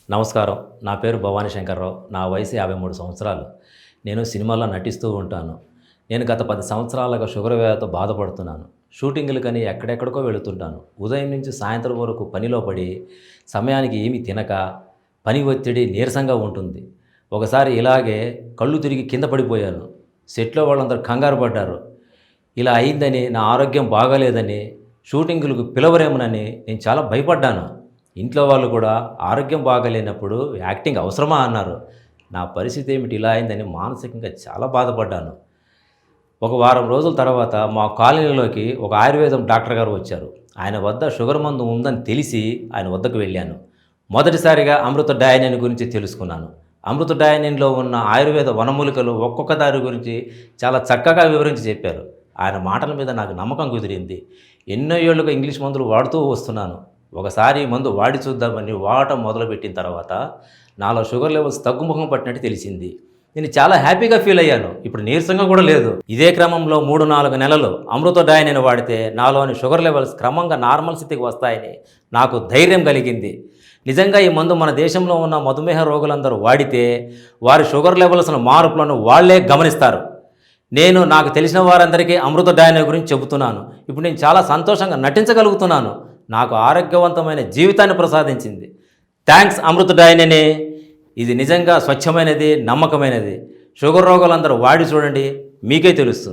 నమస్కారం. నా పేరు భవానీ శంకర్రావు. నా వయసు 53 సంవత్సరాలు. నేను సినిమాల్లో నటిస్తూ ఉంటాను. నేను గత 10 సంవత్సరాలుగా షుగర్ వ్యాధితో బాధపడుతున్నాను. షూటింగులకని ఎక్కడెక్కడికో వెళుతుంటాను. ఉదయం నుంచి సాయంత్రం వరకు పనిలో పడి, సమయానికి ఏమీ తినక, పని ఒత్తిడి నీరసంగా ఉంటుంది. ఒకసారి ఇలాగే కళ్ళు తిరిగి కింద పడిపోయాను. సెట్‌లో వాళ్ళందరూ కంగారు పడ్డారు. ఇలా అయిందని, నా ఆరోగ్యం బాగాలేదని, షూటింగులకు పిలవరేమోనని నేను చాలా భయపడ్డాను. ఇంట్లో వాళ్ళు కూడా ఆరోగ్యం బాగాలేనప్పుడు యాక్టింగ్ అవసరమా అన్నారు. నా పరిస్థితి ఏమిటి ఇలా అయిందని మానసికంగా చాలా బాధపడ్డాను. ఒక వారం రోజుల తర్వాత మా కాలనీలోకి ఒక ఆయుర్వేదం డాక్టర్ గారు వచ్చారు. ఆయన వద్ద షుగర్ మందు ఉందని తెలిసి ఆయన వద్దకు వెళ్ళాను. మొదటిసారిగా అమృత డయానిన్ గురించి తెలుసుకున్నాను. అమృత డయానిన్లో ఉన్న ఆయుర్వేద వనమూలికలు ఒక్కొక్క దారి గురించి చాలా చక్కగా వివరించి చెప్పారు. ఆయన మాటల మీద నాకు నమ్మకం కుదిరింది. ఎన్నో ఏళ్లుగా ఇంగ్లీష్ మందులు వాడుతూ వస్తున్నాను. ఒకసారి మందు వాడి చూద్దామని వాడటం మొదలుపెట్టిన తర్వాత నాలో షుగర్ లెవెల్స్ తగ్గుముఖం పట్టినట్టు తెలిసింది. నేను చాలా హ్యాపీగా ఫీల్ అయ్యాను. ఇప్పుడు నీరసంగా కూడా లేదు. ఇదే క్రమంలో 3-4 నెలలు అమృత డయానిన్ వాడితే నాలోని షుగర్ లెవెల్స్ క్రమంగా నార్మల్ స్థితికి వస్తాయని నాకు ధైర్యం కలిగింది. నిజంగా ఈ మందు మన దేశంలో ఉన్న మధుమేహ రోగులందరూ వాడితే వారి షుగర్ లెవెల్స్ను మార్పులను వాళ్లే గమనిస్తారు. నాకు తెలిసిన వారందరికీ అమృత డయానిన్ గురించి చెబుతున్నాను. ఇప్పుడు నేను చాలా సంతోషంగా నటించగలుగుతున్నాను. నాకు ఆరోగ్యవంతమైన జీవితాన్ని ప్రసాదించింది. థ్యాంక్స్ అమృత డయానిన్. ఇది నిజంగా స్వచ్ఛమైనది, నమ్మకమైనది. షుగర్ రోగులందరూ వాడి చూడండి, మీకే తెలుస్తుంది.